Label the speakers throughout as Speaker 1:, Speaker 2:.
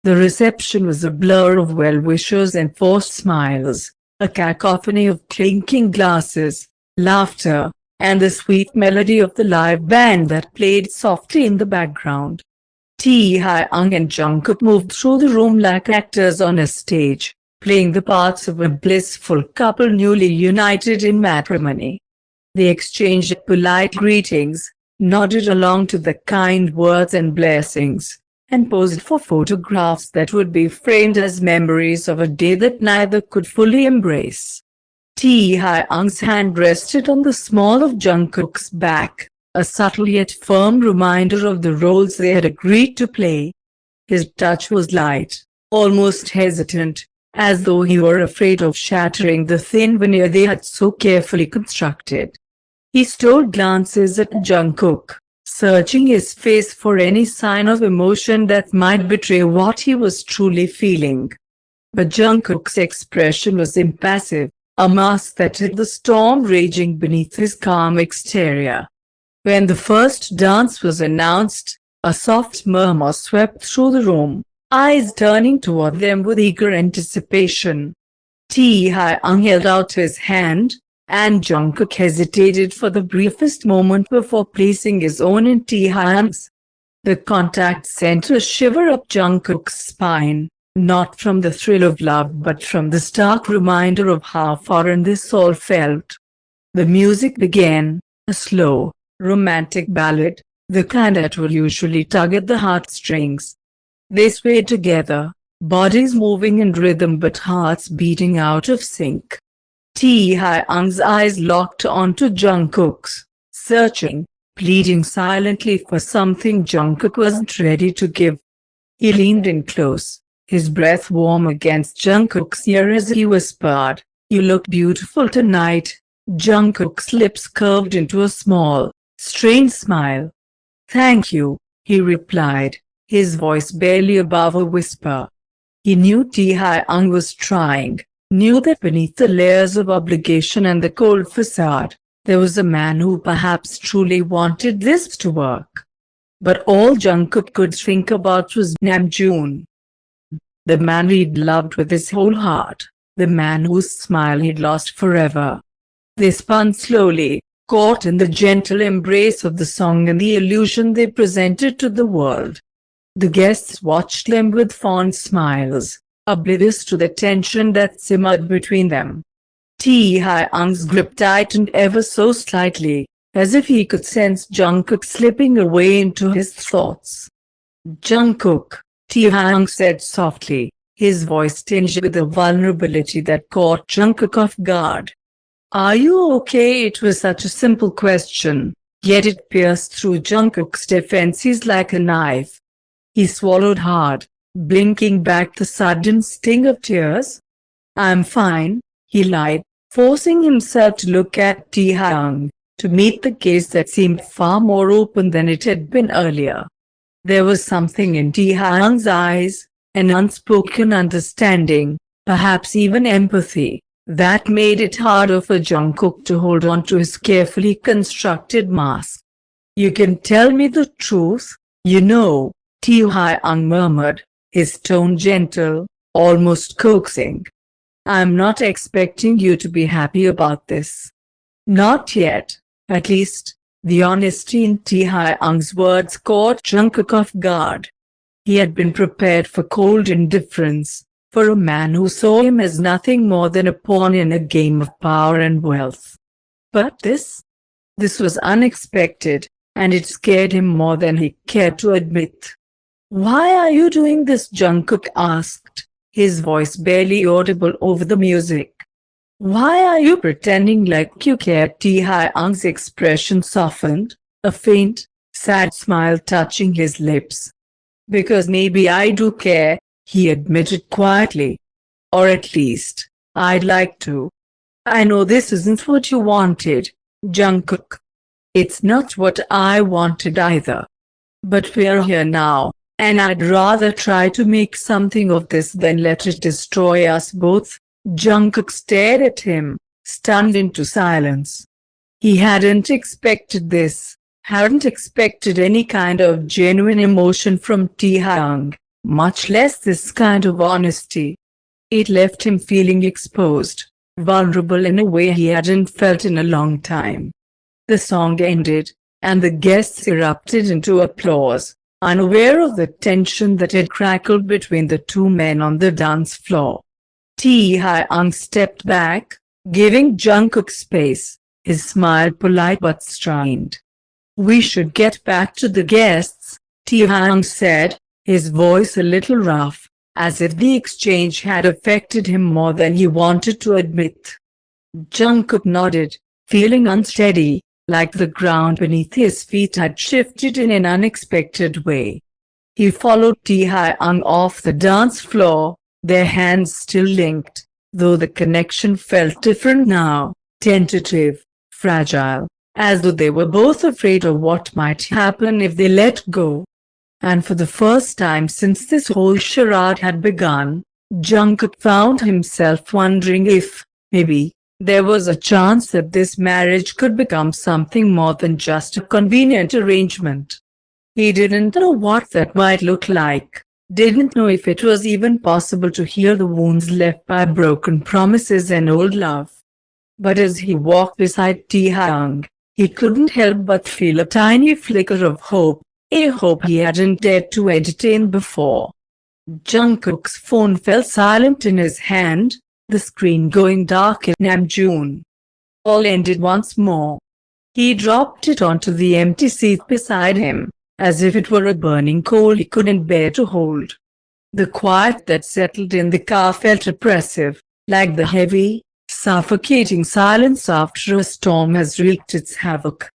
Speaker 1: The reception was a blur of well-wishers and forced smiles, a cacophony of clinking glasses, laughter, and the sweet melody of the live band that played softly in the background. Taehyung and Jungkook moved through the room like actors on a stage, playing the parts of a blissful couple newly united in matrimony. They exchanged polite greetings, nodded along to the kind words and blessings, and posed for photographs that would be framed as memories of a day that neither could fully embrace. Taehyung's hand rested on the small of Jungkook's back, a subtle yet firm reminder of the roles they had agreed to play. His touch was light, almost hesitant, as though he were afraid of shattering the thin veneer they had so carefully constructed. He stole glances at Jungkook, searching his face for any sign of emotion that might betray what he was truly feeling. But Jungkook's expression was impassive, a mask that hid the storm raging beneath his calm exterior. When the first dance was announced, a soft murmur swept through the room, eyes turning toward them with eager anticipation. Taehyung held out his hand, and Jungkook hesitated for the briefest moment before placing his own in Taehyung's. The contact sent a shiver up Jungkook's spine, not from the thrill of love but from the stark reminder of how foreign this all felt. The music began, a slow, romantic ballad, the kind that would usually tug at the heartstrings. They swayed together, bodies moving in rhythm but hearts beating out of sync. Taehyung's eyes locked onto Jungkook's, searching, pleading silently for something Jungkook wasn't ready to give. He leaned in close, his breath warm against Jungkook's ear as he whispered, "You look beautiful tonight." Jungkook's lips curved into a small, strained smile. "Thank you," he replied, his voice barely above a whisper. He knew Taehyung was trying, knew that beneath the layers of obligation and the cold facade, there was a man who perhaps truly wanted this to work. But all Jungkook could think about was Namjoon. The man he'd loved with his whole heart, the man whose smile he'd lost forever. They spun slowly, caught in the gentle embrace of the song and the illusion they presented to the world. The guests watched them with fond smiles, oblivious to the tension that simmered between them. Taehyung's grip tightened ever so slightly, as if he could sense Jungkook slipping away into his thoughts. "Jungkook," Taehyung said softly, his voice tinged with a vulnerability that caught Jungkook off guard. "Are you okay?" It was such a simple question, yet it pierced through Jungkook's defenses like a knife. He swallowed hard, blinking back the sudden sting of tears. "I'm fine," he lied, forcing himself to look at Taehyung, to meet the gaze that seemed far more open than it had been earlier. There was something in Taehyung's eyes, an unspoken understanding, perhaps even empathy, that made it harder for Jungkook to hold on to his carefully constructed mask. "You can tell me the truth, you know," Taehyung murmured, his tone gentle, almost coaxing. "I'm not expecting you to be happy about this. Not yet, at least." The honesty in Taehyung's words caught Jungkook off guard. He had been prepared for cold indifference, for a man who saw him as nothing more than a pawn in a game of power and wealth. But this was unexpected, and it scared him more than he cared to admit. "Why are you doing this?" Jungkook asked, his voice barely audible over the music. "Why are you pretending like you care?" Taehyung's expression softened, a faint, sad smile touching his lips. "Because maybe I do care," he admitted quietly. "Or at least, I'd like to. I know this isn't what you wanted, Jungkook. It's not what I wanted either. But we're here now, and I'd rather try to make something of this than let it destroy us both." Jungkook stared at him, stunned into silence. He hadn't expected this, hadn't expected any kind of genuine emotion from Taehyung, much less this kind of honesty. It left him feeling exposed, vulnerable in a way he hadn't felt in a long time. The song ended, and the guests erupted into applause, unaware of the tension that had crackled between the two men on the dance floor. Taehyung stepped back, giving Jungkook space, his smile polite but strained. "We should get back to the guests," Taehyung said, his voice a little rough, as if the exchange had affected him more than he wanted to admit. Jungkook nodded, feeling unsteady, like the ground beneath his feet had shifted in an unexpected way. He followed Taehyung off the dance floor, their hands still linked, though the connection felt different now, tentative, fragile, as though they were both afraid of what might happen if they let go. And for the first time since this whole charade had begun, Jungkook found himself wondering if, maybe, there was a chance that this marriage could become something more than just a convenient arrangement. He didn't know what that might look like, didn't know if it was even possible to heal the wounds left by broken promises and old love. But as he walked beside Taehyung, he couldn't help but feel a tiny flicker of hope, a hope he hadn't dared to entertain before. Jungkook's phone fell silent in his hand, the screen going dark in Namjoon. All ended once more. He dropped it onto the empty seat beside him, as if it were a burning coal he couldn't bear to hold. The quiet that settled in the car felt oppressive, like the heavy, suffocating silence after a storm has wreaked its havoc.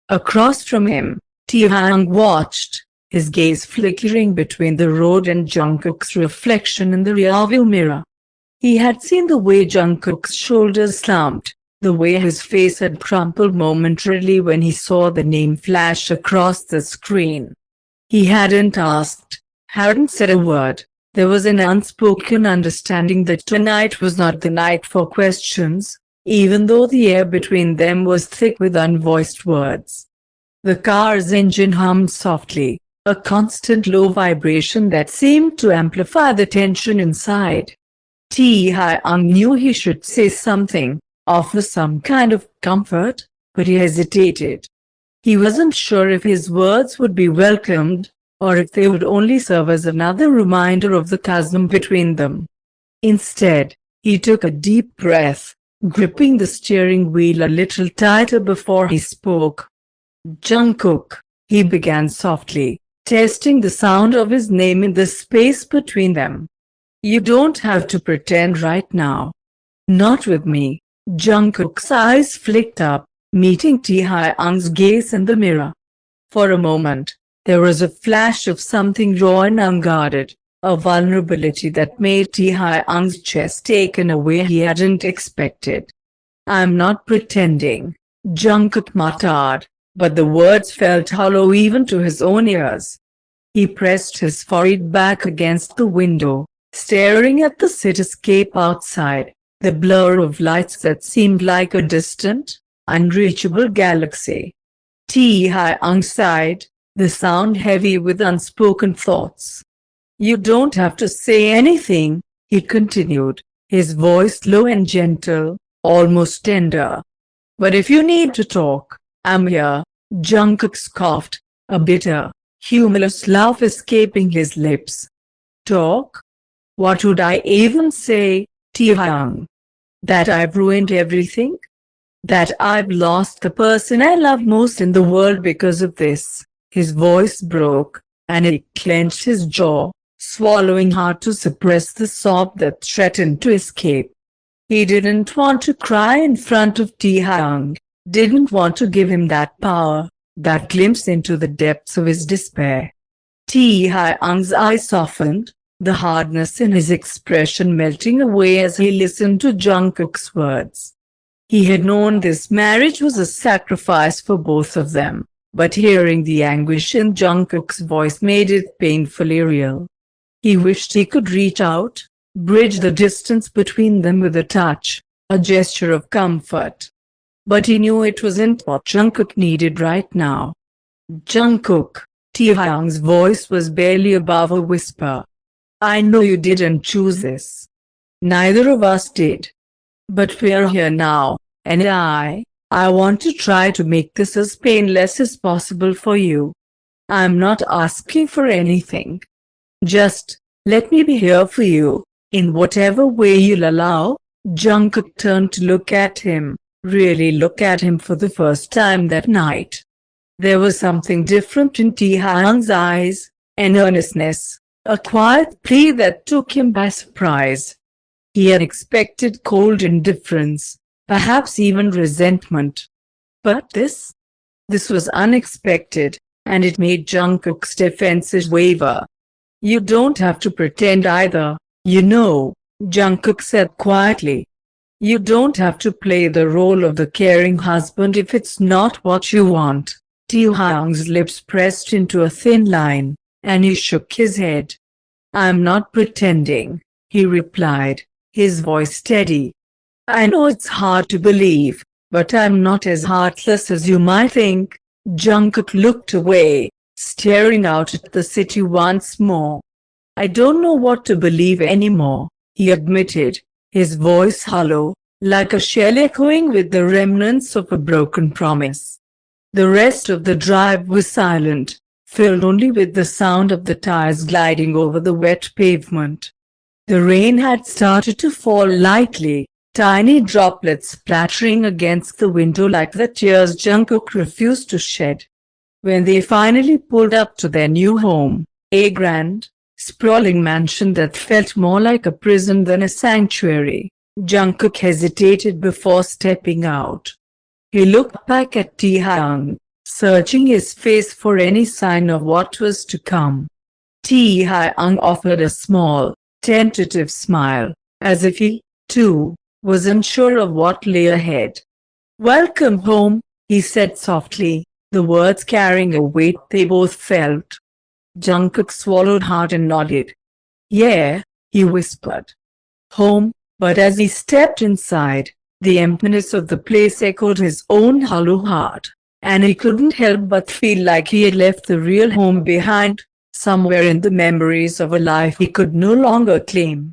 Speaker 1: Across from him, Taehyung watched, his gaze flickering between the road and Jungkook's reflection in the rearview mirror. He had seen the way Jungkook's shoulders slumped, the way his face had crumpled momentarily when he saw the name flash across the screen. He hadn't asked, hadn't said a word. There was an unspoken understanding that tonight was not the night for questions, even though the air between them was thick with unvoiced words. The car's engine hummed softly, a constant low vibration that seemed to amplify the tension inside. Taehyung knew he should say something, offer some kind of comfort, but he hesitated. He wasn't sure if his words would be welcomed, or if they would only serve as another reminder of the chasm between them. Instead, he took a deep breath, gripping the steering wheel a little tighter before he spoke. "Jungkook," he began softly, testing the sound of his name in the space between them. "You don't have to pretend right now. Not with me." Jungkook's eyes flicked up, meeting Taehyung's gaze in the mirror. For a moment, there was a flash of something raw and unguarded, a vulnerability that made Taehyung's chest ache in a way he hadn't expected. "I'm not pretending," Jungkook muttered, but the words felt hollow even to his own ears. He pressed his forehead back against the window, staring at the cityscape outside, the blur of lights that seemed like a distant, unreachable galaxy. Taehyung sighed, the sound heavy with unspoken thoughts. "You don't have to say anything," he continued, his voice low and gentle, almost tender. "But if you need to talk, I'm here." Jungkook scoffed, a bitter, humorless laugh escaping his lips. "Talk? What would I even say, Taehyung? That I've ruined everything? That I've lost the person I love most in the world because of this?" His voice broke, and he clenched his jaw, swallowing hard to suppress the sob that threatened to escape. He didn't want to cry in front of Taehyung, didn't want to give him that power, that glimpse into the depths of his despair. Taehyung's eyes softened, the hardness in his expression melting away as he listened to Jungkook's words. He had known this marriage was a sacrifice for both of them, but hearing the anguish in Jungkook's voice made it painfully real. He wished he could reach out, bridge the distance between them with a touch, a gesture of comfort. But he knew it wasn't what Jungkook needed right now. "Jungkook," Taehyung's voice was barely above a whisper, I know you didn't choose this. Neither of us did. But we're here now, and I want to try to make this as painless as possible for you. I'm not asking for anything. Just, let me be here for you, in whatever way you'll allow. Jungkook turned to look at him, really look at him for the first time that night. There was something different in Taehyung's eyes, an earnestness, a quiet plea that took him by surprise. He had expected cold indifference, perhaps even resentment. But this was unexpected, and it made Jungkook's defenses waver. You don't have to pretend either, you know, Jungkook said quietly. You don't have to play the role of the caring husband if it's not what you want. Taehyung's lips pressed into a thin line, and he shook his head. I'm not pretending, he replied, his voice steady. I know it's hard to believe, but I'm not as heartless as you might think. Jungkook looked away, staring out at the city once more. I don't know what to believe anymore, he admitted, his voice hollow, like a shell echoing with the remnants of a broken promise. The rest of the drive was silent, filled only with the sound of the tires gliding over the wet pavement. The rain had started to fall lightly, tiny droplets splattering against the window like the tears Jungkook refused to shed. When they finally pulled up to their new home, a grand, sprawling mansion that felt more like a prison than a sanctuary, Jungkook hesitated before stepping out. He looked back at Taehyung, searching his face for any sign of what was to come. Taehyung offered a small, tentative smile, as if he, too, was unsure of what lay ahead. Welcome home, he said softly, the words carrying a weight they both felt. Jungkook swallowed hard and nodded. Yeah, he whispered. Home, but as he stepped inside, the emptiness of the place echoed his own hollow heart, and he couldn't help but feel like he had left the real home behind, somewhere in the memories of a life he could no longer claim.